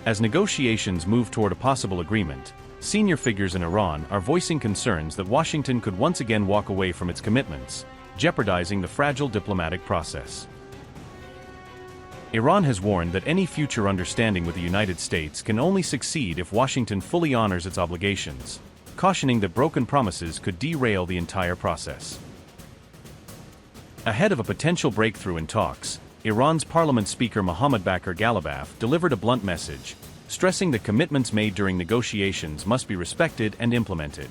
As negotiations move toward a possible agreement, senior figures in Iran are voicing concerns that Washington could once again walk away from its commitments, jeopardizing the fragile diplomatic process. Iran has warned that any future understanding with the United States can only succeed if Washington fully honors its obligations, cautioning that broken promises could derail the entire process. Ahead of a potential breakthrough in talks, Iran's Parliament Speaker Mohammad Bagher Ghalibaf delivered a blunt message, stressing that commitments made during negotiations must be respected and implemented.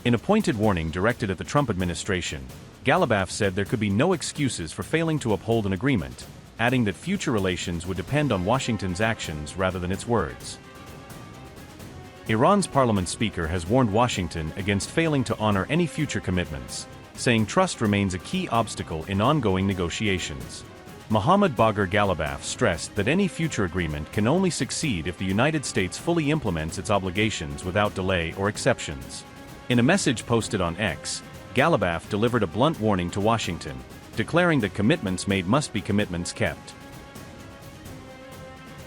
In a pointed warning directed at the Trump administration, Ghalibaf said there could be no excuses for failing to uphold an agreement, adding that future relations would depend on Washington's actions rather than its words. Iran's parliament speaker has warned Washington against failing to honor any future commitments, saying trust remains a key obstacle in ongoing negotiations. Mohammad Bagher Ghalibaf stressed that any future agreement can only succeed if the United States fully implements its obligations without delay or exceptions. In a message posted on X, Ghalibaf delivered a blunt warning to Washington, declaring that commitments made must be commitments kept.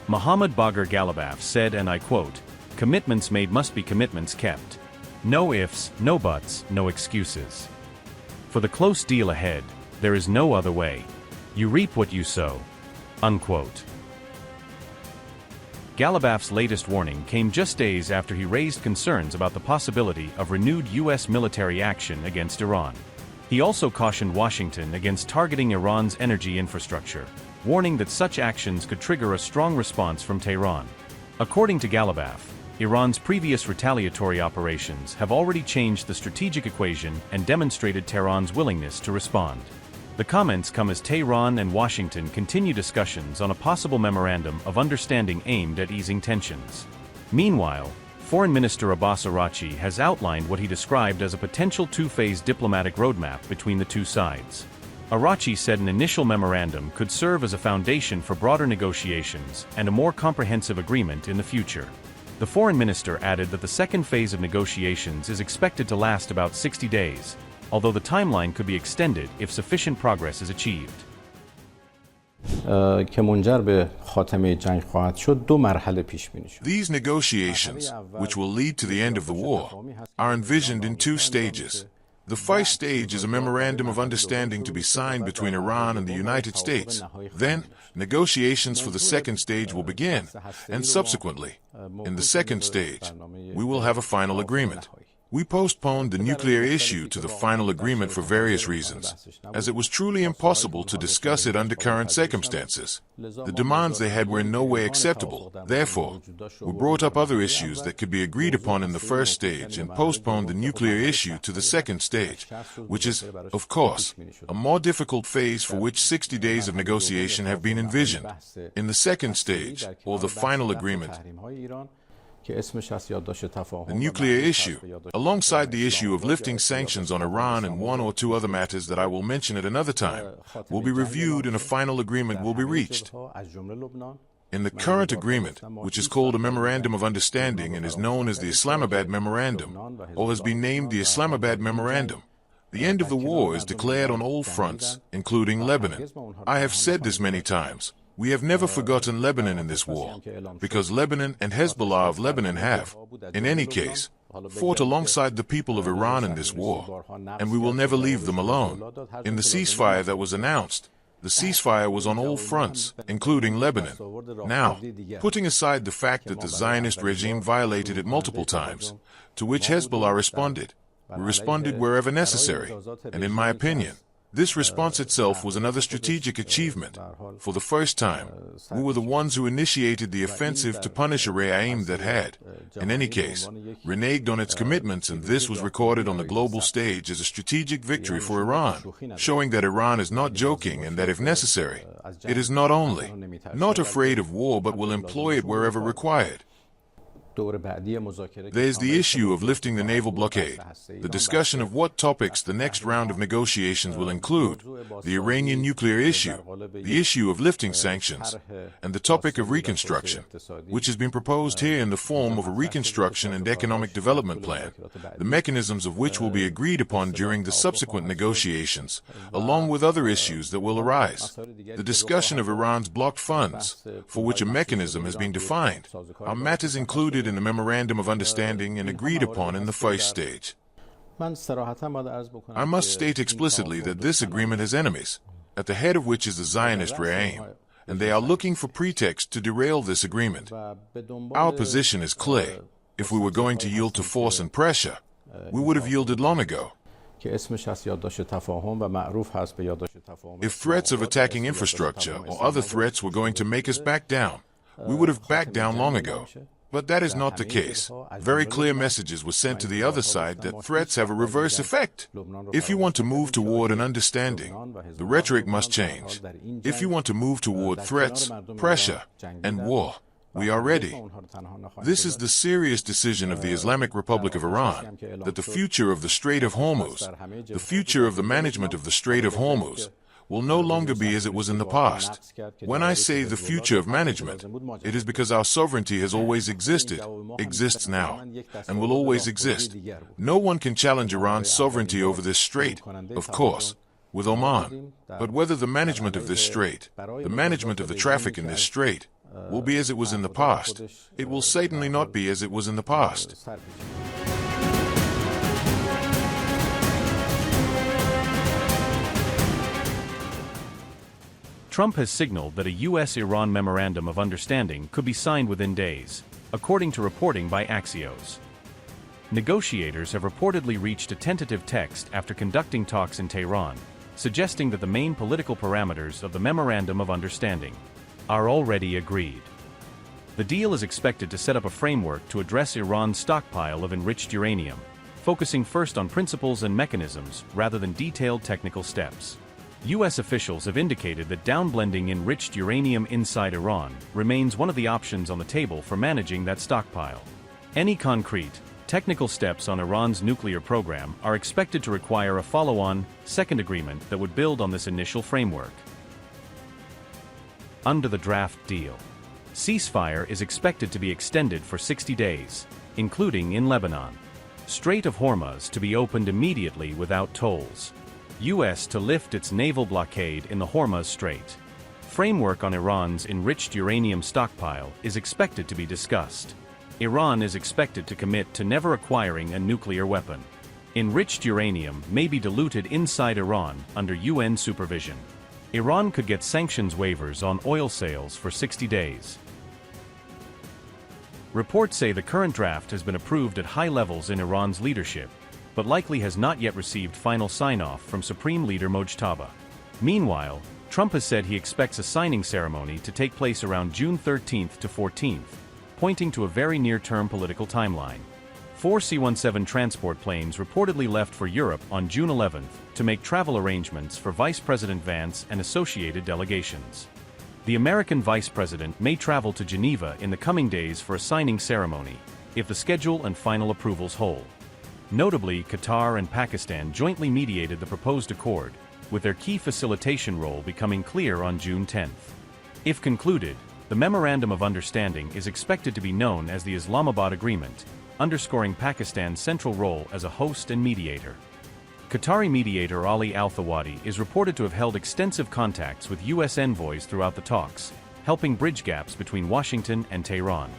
Mohammad Bagher Ghalibaf said, and I quote, "Commitments made must be commitments kept. No ifs, no buts, no excuses. For the close deal ahead, there is no other way. You reap what you sow." Unquote. Ghalibaf's latest warning came just days after he raised concerns about the possibility of renewed U.S. military action against Iran. He also cautioned Washington against targeting Iran's energy infrastructure, warning that such actions could trigger a strong response from Tehran. According to Ghalibaf, Iran's previous retaliatory operations have already changed the strategic equation and demonstrated Tehran's willingness to respond. The comments come as Tehran and Washington continue discussions on a possible memorandum of understanding aimed at easing tensions. Meanwhile, Foreign Minister Abbas Araghchi has outlined what he described as a potential two-phase diplomatic roadmap between the two sides. Araghchi said an initial memorandum could serve as a foundation for broader negotiations and a more comprehensive agreement in the future. The foreign minister added that the second phase of negotiations is expected to last about 60 days, although the timeline could be extended if sufficient progress is achieved. These negotiations, which will lead to the end of the war, are envisioned in two stages. The first stage is a memorandum of understanding to be signed between Iran and the United States. Then, negotiations for the second stage will begin, and subsequently, in the second stage, we will have a final agreement. We postponed the nuclear issue to the final agreement for various reasons, as it was truly impossible to discuss it under current circumstances. The demands they had were in no way acceptable. Therefore, we brought up other issues that could be agreed upon in the first stage and postponed the nuclear issue to the second stage, which is, of course, a more difficult phase for which 60 days of negotiation have been envisioned. In the second stage, or the final agreement, the nuclear issue, alongside the issue of lifting sanctions on Iran and one or two other matters that I will mention at another time, will be reviewed and a final agreement will be reached. In the current agreement, which is called a Memorandum of Understanding and is known as the Islamabad Memorandum, or has been named the Islamabad Memorandum, the end of the war is declared on all fronts, including Lebanon. I have said this many times. We have never forgotten Lebanon in this war, because Lebanon and Hezbollah of Lebanon have, in any case, fought alongside the people of Iran in this war, and we will never leave them alone. In the ceasefire that was announced, the ceasefire was on all fronts, including Lebanon. Now, putting aside the fact that the Zionist regime violated it multiple times, to which Hezbollah responded, we responded wherever necessary, and in my opinion, this response itself was another strategic achievement. For the first time, we were the ones who initiated the offensive to punish a regime that had, in any case, reneged on its commitments, and this was recorded on the global stage as a strategic victory for Iran, showing that Iran is not joking and that if necessary, it is not only not afraid of war but will employ it wherever required. There is the issue of lifting the naval blockade, the discussion of what topics the next round of negotiations will include, the Iranian nuclear issue, the issue of lifting sanctions, and the topic of reconstruction, which has been proposed here in the form of a reconstruction and economic development plan, the mechanisms of which will be agreed upon during the subsequent negotiations, along with other issues that will arise. The discussion of Iran's blocked funds, for which a mechanism has been defined, are matters included in the memorandum of understanding and agreed upon in the first stage. I must state explicitly that this agreement has enemies, at the head of which is the Zionist regime, and they are looking for pretext to derail this agreement. Our position is clear. If we were going to yield to force and pressure, we would have yielded long ago. If threats of attacking infrastructure or other threats were going to make us back down, we would have backed down long ago. But that is not the case. Very clear messages were sent to the other side that threats have a reverse effect. If you want to move toward an understanding, the rhetoric must change. If you want to move toward threats, pressure, and war, we are ready. This is the serious decision of the Islamic Republic of Iran, that the future of the Strait of Hormuz, the future of the management of the Strait of Hormuz, will no longer be as it was in the past. When I say the future of management, it is because our sovereignty has always existed, exists now, and will always exist. No one can challenge Iran's sovereignty over this strait, of course, with Oman. But whether the management of this strait, the management of the traffic in this strait, will be as it was in the past, it will certainly not be as it was in the past. Trump has signaled that a U.S.-Iran memorandum of understanding could be signed within days, according to reporting by Axios. Negotiators have reportedly reached a tentative text after conducting talks in Tehran, suggesting that the main political parameters of the memorandum of understanding are already agreed. The deal is expected to set up a framework to address Iran's stockpile of enriched uranium, focusing first on principles and mechanisms rather than detailed technical steps. U.S. officials have indicated that downblending enriched uranium inside Iran remains one of the options on the table for managing that stockpile. Any concrete, technical steps on Iran's nuclear program are expected to require a follow-on, second agreement that would build on this initial framework. Under the draft deal, ceasefire is expected to be extended for 60 days, including in Lebanon. Strait of Hormuz to be opened immediately without tolls. U.S. to lift its naval blockade in the Hormuz Strait. Framework on Iran's enriched uranium stockpile is expected to be discussed. Iran is expected to commit to never acquiring a nuclear weapon. Enriched uranium may be diluted inside Iran under UN supervision. Iran could get sanctions waivers on oil sales for 60 days. Reports say the current draft has been approved at high levels in Iran's leadership, but likely has not yet received final sign-off from Supreme Leader Mojtaba. Meanwhile, Trump has said he expects a signing ceremony to take place around June 13th to 14th, pointing to a very near-term political timeline. 4 C-17 transport planes reportedly left for Europe on June 11th to make travel arrangements for Vice President Vance and associated delegations. The American Vice President may travel to Geneva in the coming days for a signing ceremony, if the schedule and final approvals hold. Notably, Qatar and Pakistan jointly mediated the proposed accord, with their key facilitation role becoming clear on June 10th. If concluded, the Memorandum of Understanding is expected to be known as the Islamabad Agreement, underscoring Pakistan's central role as a host and mediator. Qatari mediator Ali Al-Thawadi is reported to have held extensive contacts with U.S. envoys throughout the talks, helping bridge gaps between Washington and Tehran.